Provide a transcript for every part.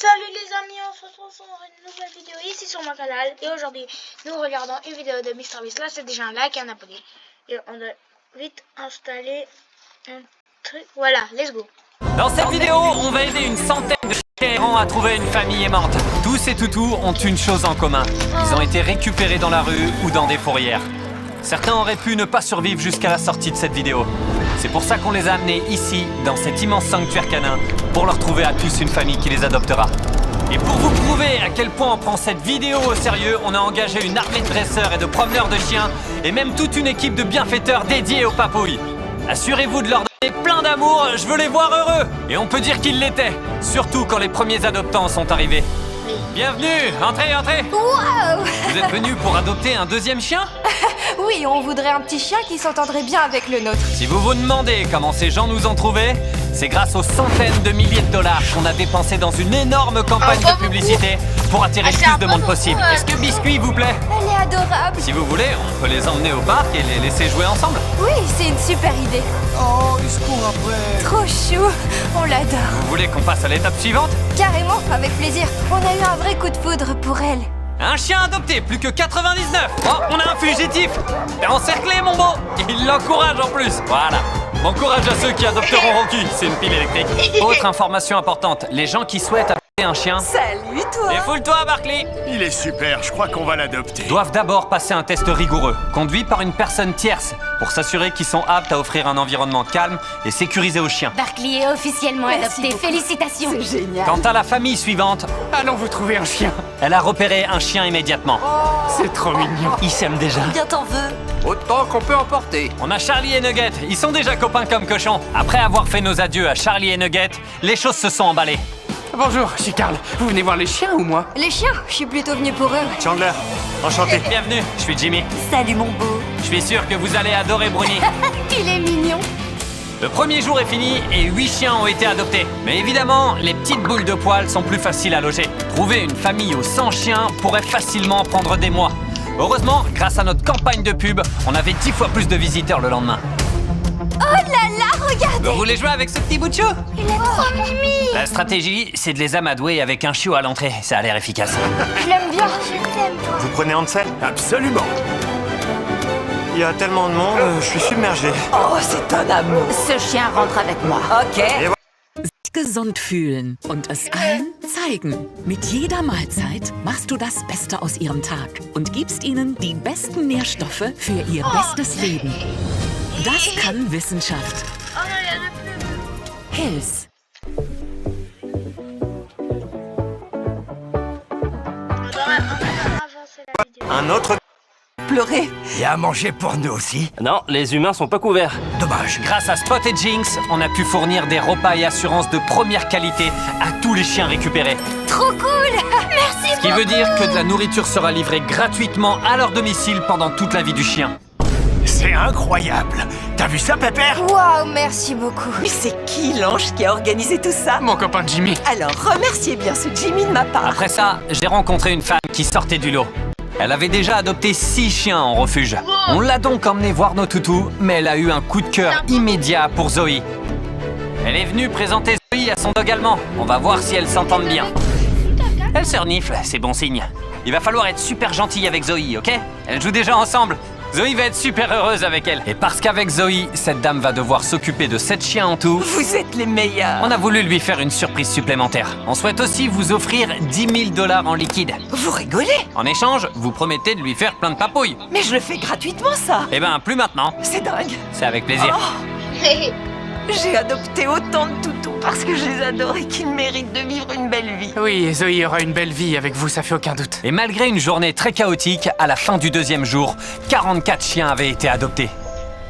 Salut les amis, on se retrouve sur une nouvelle vidéo ici sur mon canal. Et aujourd'hui, nous regardons une vidéo de MrBeast. Là, c'est déjà un like et un abonné. Et on doit vite installer un truc. Voilà, let's go. Dans cette vidéo, on va aider une centaine de chiens errants à trouver une famille aimante. Tous et toutous ont une chose en commun. Ils ont été récupérés dans la rue ou dans des fourrières. Certains auraient pu ne pas survivre jusqu'à la sortie de cette vidéo. C'est pour ça qu'on les a amenés ici, dans cet immense sanctuaire canin, pour leur trouver à tous une famille qui les adoptera. Et pour vous prouver à quel point on prend cette vidéo au sérieux, on a engagé une armée de dresseurs et de promeneurs de chiens, et même toute une équipe de bienfaiteurs dédiés aux papouilles. Assurez-vous de leur donner plein d'amour, je veux les voir heureux. Et on peut dire qu'ils l'étaient, surtout quand les premiers adoptants sont arrivés. Bienvenue, entrez, entrez. Wow. Vous êtes venus pour adopter un deuxième chien? Oui, on voudrait un petit chien qui s'entendrait bien avec le nôtre. Si vous vous demandez comment ces gens nous ont trouvés, c'est grâce aux centaines de milliers de dollars qu'on a dépensé dans une énorme campagne de publicité pour attirer le plus de monde possible. Est-ce que Biscuit vous plaît? Elle est adorable. Si vous voulez, on peut les emmener au parc et les laisser jouer ensemble. Oui, c'est une super idée. Oh, il se court après. Trop chou, on l'adore. Vous voulez qu'on passe à l'étape suivante? Carrément, avec plaisir. On a eu un vrai coup de foudre pour elle. Un chien adopté, plus que 99. Oh, on a un fugitif. T'es encerclé, mon beau. Il l'encourage en plus. Voilà. Bon courage à ceux qui adopteront Rocky. C'est une pile électrique. Autre information importante, les gens qui souhaitent adopter un chien... Salut, toi. Défoule-toi, Barkley. Il est super, je crois qu'on va l'adopter. Doivent d'abord passer un test rigoureux, conduit par une personne tierce, pour s'assurer qu'ils sont aptes à offrir un environnement calme et sécurisé aux chiens. Barkley est officiellement adopté, félicitations. C'est génial. Quant à la famille suivante, Allons vous trouver un chien. elle a repéré un chien immédiatement. C'est trop mignon. Ils s'aiment déjà. Bien t'en veux. Autant qu'on peut emporter. On a Charlie et Nugget, ils sont déjà copains comme cochons. Après avoir fait nos adieux à Charlie et Nugget, les choses se sont emballées. Bonjour, je suis Carl. Vous venez voir les chiens ou moi? Les chiens, je suis plutôt venue pour eux. Chandler, enchanté. Bienvenue, je suis Jimmy. Salut mon beau. Je suis sûr que vous allez adorer Bruni. Il est mignon. Le premier jour est fini et 8 chiens ont été adoptés. Mais évidemment, les petites boules de poils sont plus faciles à loger. Trouver une famille aux 100 chiens pourrait facilement prendre des mois. Heureusement, grâce à notre campagne de pub, on avait 10 fois plus de visiteurs le lendemain. Oh là là, regardez. Vous voulez jouer avec ce petit bout de chou? Il est trop mimi. La stratégie, c'est de les amadouer avec un chiot à l'entrée. Ça a l'air efficace. Je l'aime bien. Je t'aime, toi. Vous prenez Hansel? Absolument. Il y a tellement de monde, je suis submergé. Oh, c'est un amour. Ce chien rentre avec moi. Ok. Gesund fühlen und es allen zeigen. Mit jeder Mahlzeit machst du das Beste aus ihrem Tag und gibst ihnen die besten Nährstoffe für ihr bestes Leben. Das kann Wissenschaft. Oh non, il y a de plus. Hills. On va avancer la vidéo. Un autre... Pleurer. Il y a à manger pour nous aussi. Non, les humains sont pas couverts. Dommage. Grâce à Spot et Jinx, on a pu fournir des repas et assurances de première qualité à tous les chiens récupérés. Trop cool. Merci. Ce qui veut dire que de la nourriture sera livrée gratuitement à leur domicile pendant toute la vie du chien. C'est incroyable. T'as vu ça, Pépère? Waouh, merci beaucoup. Mais c'est qui l'ange qui a organisé tout ça? Mon copain Jimmy. Alors remerciez bien ce Jimmy de ma part. Après ça, j'ai rencontré une femme qui sortait du lot. Elle avait déjà adopté 6 chiens en refuge. On l'a donc emmenée voir nos toutous, mais elle a eu un coup de cœur immédiat pour Zoé. Elle est venue présenter Zoé à son dog allemand. On va voir si elles s'entendent bien. Elle se renifle, c'est bon signe. Il va falloir être super gentil avec Zoé, ok? Elles jouent déjà ensemble. Zoé va être super heureuse avec elle. Et parce qu'avec Zoé, cette dame va devoir s'occuper de 7 chiens en tout, Vous êtes les meilleurs. on a voulu lui faire une surprise supplémentaire. On souhaite aussi vous offrir 10 000 $ en liquide. Vous rigolez? En échange, vous promettez de lui faire plein de papouilles. Mais je le fais gratuitement ça. Eh ben, plus maintenant. C'est dingue. C'est avec plaisir. J'ai adopté autant de toutous parce que je les adore et qu'ils méritent de vivre une belle vie. Oui, Zoé aura une belle vie avec vous, ça fait aucun doute. Et malgré une journée très chaotique, à la fin du 2e jour, 44 chiens avaient été adoptés.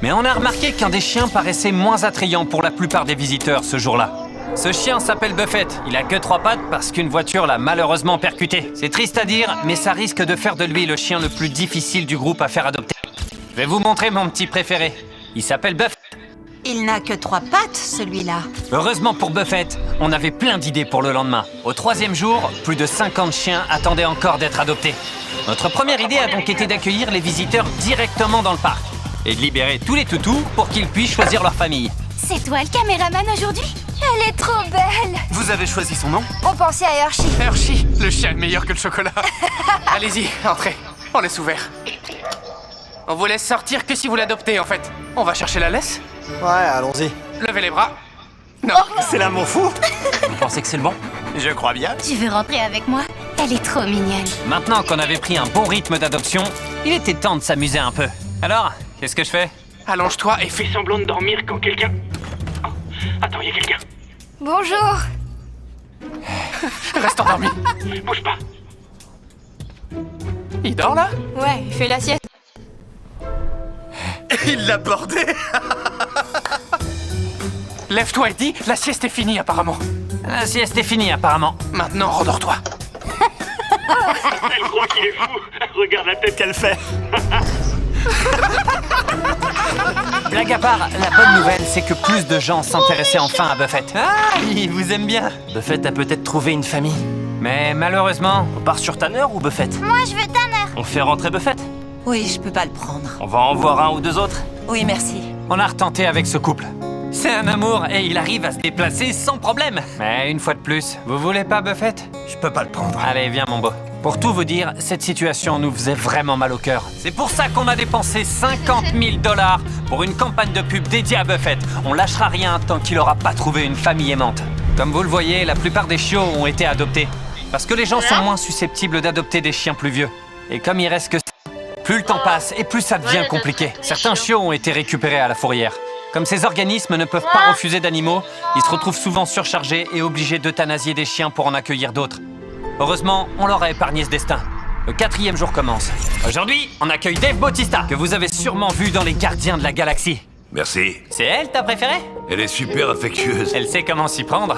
Mais on a remarqué qu'un des chiens paraissait moins attrayant pour la plupart des visiteurs ce jour-là. Ce chien s'appelle Buffett. Il a que 3 pattes parce qu'une voiture l'a malheureusement percuté. C'est triste à dire, mais ça risque de faire de lui le chien le plus difficile du groupe à faire adopter. Je vais vous montrer mon petit préféré. Il s'appelle Buffett. Il n'a que 3 pattes, celui-là. Heureusement pour Buffett, on avait plein d'idées pour le lendemain. Au 3e jour, plus de 50 chiens attendaient encore d'être adoptés. Notre première idée a donc été d'accueillir les visiteurs directement dans le parc et de libérer tous les toutous pour qu'ils puissent choisir leur famille. C'est toi le caméraman aujourd'hui? Elle est trop belle. Miel. Vous avez choisi son nom? On pensait à Hershey. Hershey, le chien est meilleur que le chocolat. Allez-y, entrez. On laisse ouvert. On vous laisse sortir que si vous l'adoptez, en fait. On va chercher la laisse. Ouais, allons-y. Levez les bras. Non. C'est l'amour fou. Vous pensez que c'est le bon? Je crois bien. Tu veux rentrer avec moi? Elle est trop mignonne. Maintenant qu'on avait pris un bon rythme d'adoption, il était temps de s'amuser un peu. Alors, qu'est-ce que je fais? Allonge-toi et fais semblant de dormir quand quelqu'un... Oh, attends, il y a quelqu'un. Bonjour. Reste endormi. Bouge pas. Il dort là? Ouais, il fait la sieste. Il l'a bordé. Lève-toi et dis, la sieste est finie apparemment. La sieste est finie apparemment. Maintenant, rendors-toi. Elle croit qu'il est fou. Regarde la tête qu'elle fait. Blague à part, la bonne nouvelle, c'est que plus de gens s'intéressaient enfin à Buffett. Ah, il vous aime bien. Buffett a peut-être trouvé une famille. Mais malheureusement... On part sur Tanner ou Buffett? Moi, je veux Tanner. On fait rentrer Buffett? Oui, je peux pas le prendre. On va en voir un ou deux autres? Oui, merci. On a retenté avec ce couple. C'est un amour et il arrive à se déplacer sans problème. Mais une fois de plus, vous voulez pas Buffett? Je peux pas le prendre. Allez, viens mon beau. Pour tout vous dire, cette situation nous faisait vraiment mal au cœur. C'est pour ça qu'on a dépensé 50 000 $ pour une campagne de pub dédiée à Buffett. On lâchera rien tant qu'il aura pas trouvé une famille aimante. Comme vous le voyez, la plupart des chiots ont été adoptés. Parce que les gens sont moins susceptibles d'adopter des chiens plus vieux. Et comme il reste que ça, plus le temps passe et plus ça devient compliqué. Certains chiots ont été récupérés à la fourrière. Comme ces organismes ne peuvent pas refuser d'animaux, ils se retrouvent souvent surchargés et obligés d'euthanasier des chiens pour en accueillir d'autres. Heureusement, on leur a épargné ce destin. Le 4e jour commence. Aujourd'hui, on accueille Dave Bautista, que vous avez sûrement vu dans Les Gardiens de la Galaxie. Merci. C'est elle ta préférée? Elle est super affectueuse. Elle sait comment s'y prendre.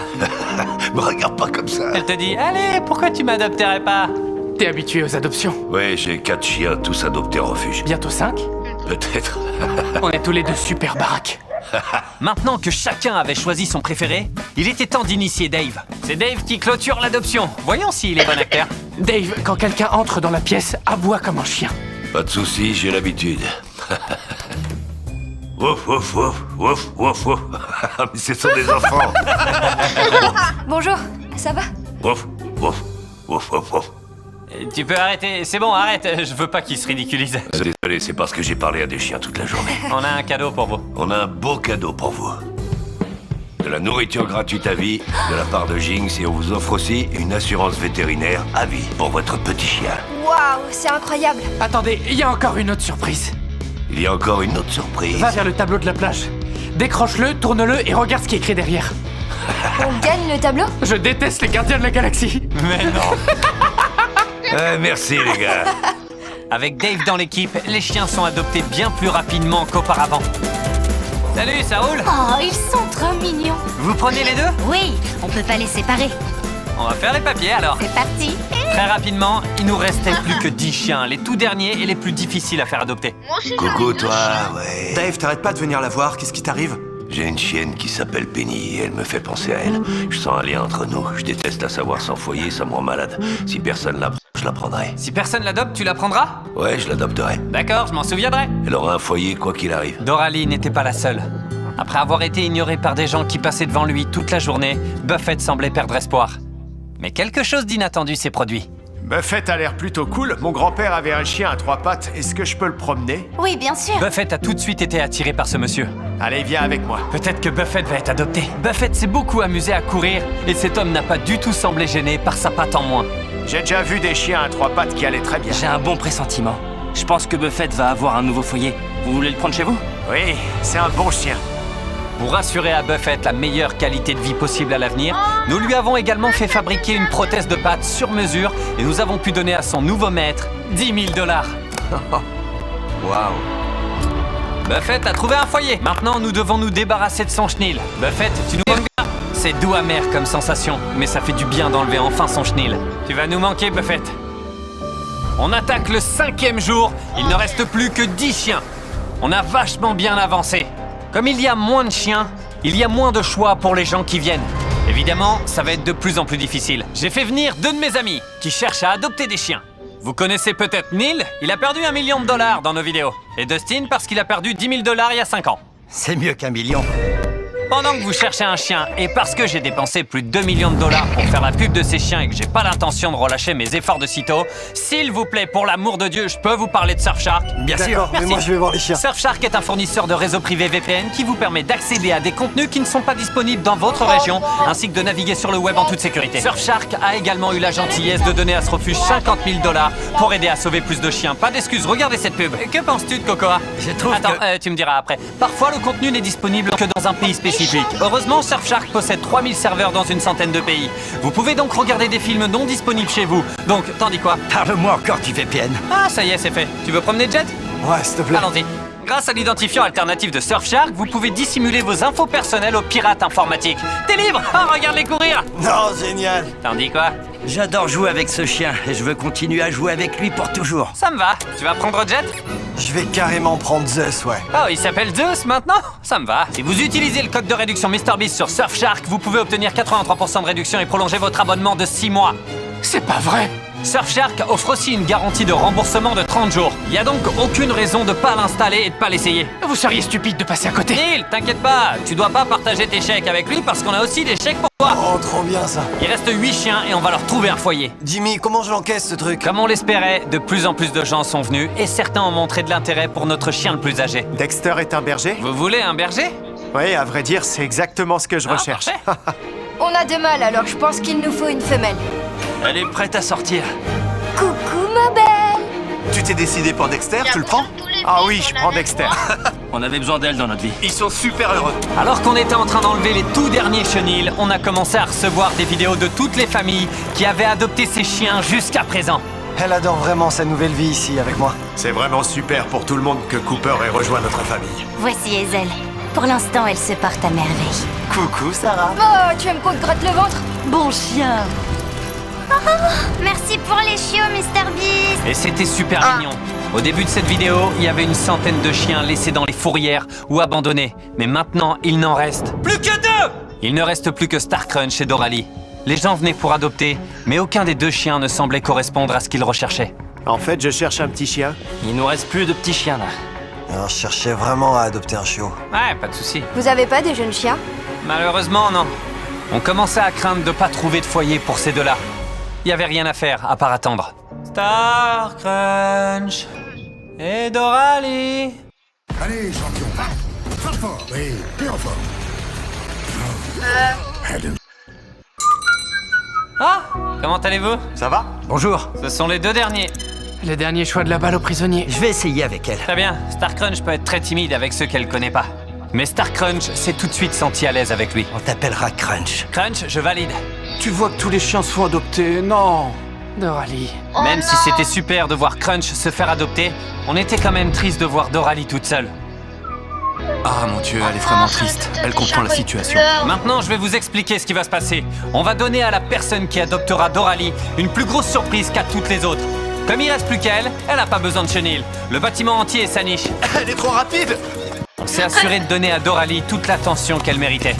Me regarde pas comme ça. Elle te dit « Allez, pourquoi tu m'adopterais pas ?» T'es habitué aux adoptions. Ouais, j'ai 4 chiens, tous adoptés en refuge. Bientôt 5. Peut-être. On est tous les deux super baraques. Maintenant que chacun avait choisi son préféré, il était temps d'initier Dave. C'est Dave qui clôture l'adoption. Voyons s'il est bon acteur. Dave, quand quelqu'un entre dans la pièce, aboie comme un chien. Pas de soucis, j'ai l'habitude. Wouf, wouf, wouf, wouf, wouf, wouf. Mais ce sont des enfants. Bonjour, ça va? Wouf, wouf, wouf, wouf, wouf. Tu peux arrêter, c'est bon, arrête, je veux pas qu'il se ridiculise. Désolé, c'est parce que j'ai parlé à des chiens toute la journée. On a un cadeau pour vous. On a un beau cadeau pour vous. De la nourriture gratuite à vie, de la part de Jinx, et on vous offre aussi une assurance vétérinaire à vie pour votre petit chien. Waouh, c'est incroyable. Attendez, il y a encore une autre surprise. Il y a encore une autre surprise. Va vers le tableau de la plage. Décroche-le, tourne-le et regarde ce qui est écrit derrière. On gagne le tableau? Je déteste les gardiens de la galaxie. Mais non. Merci les gars. Avec Dave dans l'équipe, les chiens sont adoptés bien plus rapidement qu'auparavant. Salut, ça roule? Oh, ils sont trop mignons. Vous prenez les deux? Oui, on peut pas les séparer. On va faire les papiers alors. C'est parti. Très rapidement, il nous restait plus que 10 chiens, les tout derniers et les plus difficiles à faire adopter. Moi aussi, Coucou toi, ouais. Dave, t'arrêtes pas de venir la voir. Qu'est-ce qui t'arrive? J'ai une chienne qui s'appelle Penny et elle me fait penser à elle. Je sens un lien entre nous. Je déteste la savoir sans foyer, ça me rend malade. Si personne la prend, je la prendrai. Si personne l'adopte, tu la prendras? Ouais, je l'adopterai. D'accord, je m'en souviendrai. Elle aura un foyer quoi qu'il arrive. Doralie n'était pas la seule. Après avoir été ignorée par des gens qui passaient devant lui toute la journée, Buffett semblait perdre espoir. Mais quelque chose d'inattendu s'est produit. Buffett a l'air plutôt cool. Mon grand-père avait un chien à 3 pattes. Est-ce que je peux le promener? Oui, bien sûr. Buffett a tout de suite été attiré par ce monsieur. Allez, viens avec moi. Peut-être que Buffett va être adopté. Buffett s'est beaucoup amusé à courir et cet homme n'a pas du tout semblé gêné par sa patte en moins. J'ai déjà vu des chiens à 3 pattes qui allaient très bien. J'ai un bon pressentiment. Je pense que Buffett va avoir un nouveau foyer. Vous voulez le prendre chez vous? Oui, c'est un bon chien. Pour assurer à Buffett la meilleure qualité de vie possible à l'avenir, nous lui avons également fait fabriquer une prothèse de patte sur mesure et nous avons pu donner à son nouveau maître 10 000 $. Waouh. Buffett a trouvé un foyer. Maintenant, nous devons nous débarrasser de son chenil. Buffett, tu nous manques bien. C'est doux amer comme sensation, mais ça fait du bien d'enlever enfin son chenil. Tu vas nous manquer, Buffett. On attaque le 5e jour. Il ne reste plus que 10 chiens. On a vachement bien avancé. Comme il y a moins de chiens, il y a moins de choix pour les gens qui viennent. Évidemment, ça va être de plus en plus difficile. J'ai fait venir 2 de mes amis qui cherchent à adopter des chiens. Vous connaissez peut-être Neil, il a perdu $1 million dans nos vidéos. Et Dustin parce qu'il a perdu 10 000 $ il y a 5 ans. C'est mieux qu'1 million. Pendant que vous cherchez un chien, et parce que j'ai dépensé plus de 2 millions de dollars pour faire la pub de ces chiens et que j'ai pas l'intention de relâcher mes efforts de sitôt, s'il vous plaît, pour l'amour de Dieu, je peux vous parler de Surfshark? Bien sûr, mais Merci. moi je vais voir les chiens. Surfshark est un fournisseur de réseau privé VPN qui vous permet d'accéder à des contenus qui ne sont pas disponibles dans votre région, ainsi que de naviguer sur le web en toute sécurité. Surfshark a également eu la gentillesse de donner à ce refuge 50 000 $ pour aider à sauver plus de chiens. Pas d'excuses, regardez cette pub. Que penses-tu de Cocoa? Je trouve Attends, tu me diras après. Parfois, le contenu n'est disponible que dans un pays spécifique. Heureusement, Surfshark possède 3000 serveurs dans une centaine de pays. Vous pouvez donc regarder des films non disponibles chez vous. Donc, t'en dis quoi? Parle-moi encore du VPN. Ah, ça y est, c'est fait. Tu veux promener Jet? Ouais, s'il te plaît. Allons-y. Grâce à l'identifiant alternatif de Surfshark, vous pouvez dissimuler vos infos personnelles aux pirates informatiques. T'es libre? Oh, regarde-les courir! Non, génial. T'en dis quoi? J'adore jouer avec ce chien et je veux continuer à jouer avec lui pour toujours. Ça me va. Tu vas prendre Jet? Je vais carrément prendre Zeus, ouais. Oh, il s'appelle Zeus maintenant? Ça me va. Si vous utilisez le code de réduction MrBeast sur Surfshark, vous pouvez obtenir 83% de réduction et prolonger votre abonnement de 6 mois. C'est pas vrai. Surfshark offre aussi une garantie de remboursement de 30 jours. Il y a donc aucune raison de pas l'installer et de pas l'essayer. Vous seriez stupide de passer à côté. Neil, t'inquiète pas, tu dois pas partager tes chèques avec lui parce qu'on a aussi des chèques pour toi. Oh, trop bien ça. Il reste 8 chiens et on va leur trouver un foyer. Jimmy, comment je l'encaisse ce truc? Comme on l'espérait, de plus en plus de gens sont venus et certains ont montré de l'intérêt pour notre chien le plus âgé. Dexter est un berger? Vous voulez un berger? Oui, à vrai dire, c'est exactement ce que je recherche. Parfait. On a des mâles, alors je pense qu'il nous faut une femelle. Elle est prête à sortir. Coucou ma belle. Tu t'es décidé pour Dexter, tu le prends? Ah oui, je prends Dexter. On avait besoin d'elle dans notre vie. Ils sont super heureux. Alors qu'on était en train d'enlever les tout derniers chenils, on a commencé à recevoir des vidéos de toutes les familles qui avaient adopté ces chiens jusqu'à présent. Elle adore vraiment sa nouvelle vie ici avec moi. C'est vraiment super pour tout le monde que Cooper ait rejoint notre famille. Voici Hazel. Pour l'instant, elle se porte à merveille. Coucou, Sarah. Oh, tu aimes qu'on te gratte le ventre? Bon chien. Merci pour les chiots, MrBeast. Et c'était super mignon. Au début de cette vidéo, il y avait une centaine de chiens laissés dans les fourrières ou abandonnés. Mais maintenant, il n'en reste plus que 2. Il ne reste plus que Starcrunch et Doralie. Les gens venaient pour adopter, mais aucun des 2 chiens ne semblait correspondre à ce qu'ils recherchaient. En fait, je cherche un petit chien. Il nous reste plus de petits chiens là. Alors, je cherchais vraiment à adopter un chiot. Ouais, pas de souci. Vous avez pas des jeunes chiens? Malheureusement, non. On commençait à craindre de pas trouver de foyer pour ces 2-là. Il y avait rien à faire à part attendre. Starcrunch et Doralie. Allez, champion. Frappe fort, oui, plus en fort. Ah, comment allez-vous? Ça va? Bonjour. Ce sont les 2 derniers. Le dernier choix de la balle aux prisonniers. Je vais essayer avec elle. Très bien, Starcrunch peut être très timide avec ceux qu'elle connaît pas. Mais Starcrunch s'est tout de suite senti à l'aise avec lui. On t'appellera Crunch. Crunch, je valide. Tu vois que tous les chiens se font adopter, non? Doralie. Même si c'était super de voir Crunch se faire adopter, on était quand même triste de voir Doralie toute seule. Ah mon Dieu, elle est vraiment triste. Elle comprend la situation. Maintenant, je vais vous expliquer ce qui va se passer. On va donner à la personne qui adoptera Doralie une plus grosse surprise qu'à toutes les autres. Comme il reste plus qu'elle, elle n'a pas besoin de chenil. Le bâtiment entier est sa niche. Elle est trop rapide! On s'est assuré de donner à Doralie toute l'attention qu'elle méritait.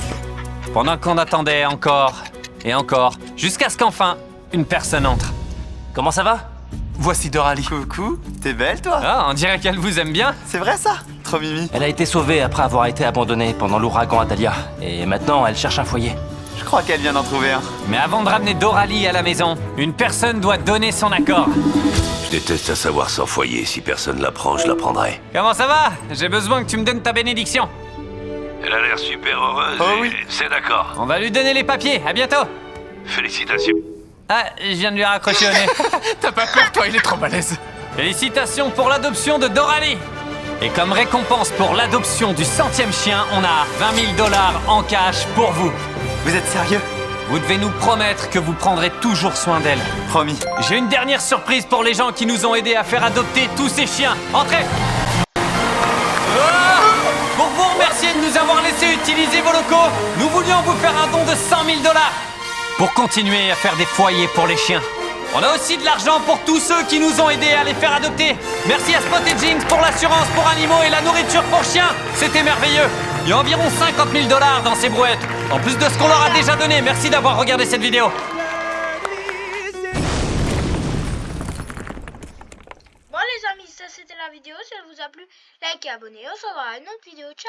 Pendant qu'on attendait encore et encore, jusqu'à ce qu'enfin, une personne entre. Comment ça va? Voici Doralie. Coucou, t'es belle toi? Ah, on dirait qu'elle vous aime bien. C'est vrai ça? Trop mimi. Elle a été sauvée après avoir été abandonnée pendant l'ouragan Adalia. Et maintenant, elle cherche un foyer. Je crois qu'elle vient d'en trouver un. Mais avant de ramener Doralie à la maison, une personne doit donner son accord. Je déteste à savoir sans foyer. Si personne la prend, je la prendrai. Comment ça va? J'ai besoin que tu me donnes ta bénédiction. Elle a l'air super heureuse. Oh et oui. C'est d'accord. On va lui donner les papiers. À bientôt. Félicitations. Ah, je viens de lui raccrocher au nez. T'as pas peur, toi, il est trop balèze. Félicitations pour l'adoption de Doralie. Et comme récompense pour l'adoption du 100e chien, on a 20 000 $ en cash pour vous. Vous êtes sérieux? Vous devez nous promettre que vous prendrez toujours soin d'elle. Promis. J'ai une dernière surprise pour les gens qui nous ont aidés à faire adopter tous ces chiens. Entrez! Pour vous remercier de nous avoir laissé utiliser vos locaux, nous voulions vous faire un don de 100 000 $ pour continuer à faire des foyers pour les chiens. On a aussi de l'argent pour tous ceux qui nous ont aidés à les faire adopter. Merci à Spot et Jinx pour l'assurance pour animaux et la nourriture pour chiens. C'était merveilleux. Il y a environ 50 000 $ dans ces brouettes. En plus de ce qu'on leur a déjà donné. Merci d'avoir regardé cette vidéo. Bon les amis, ça c'était la vidéo. Si elle vous a plu, likez, abonnez. On se revoit à une autre vidéo. Ciao.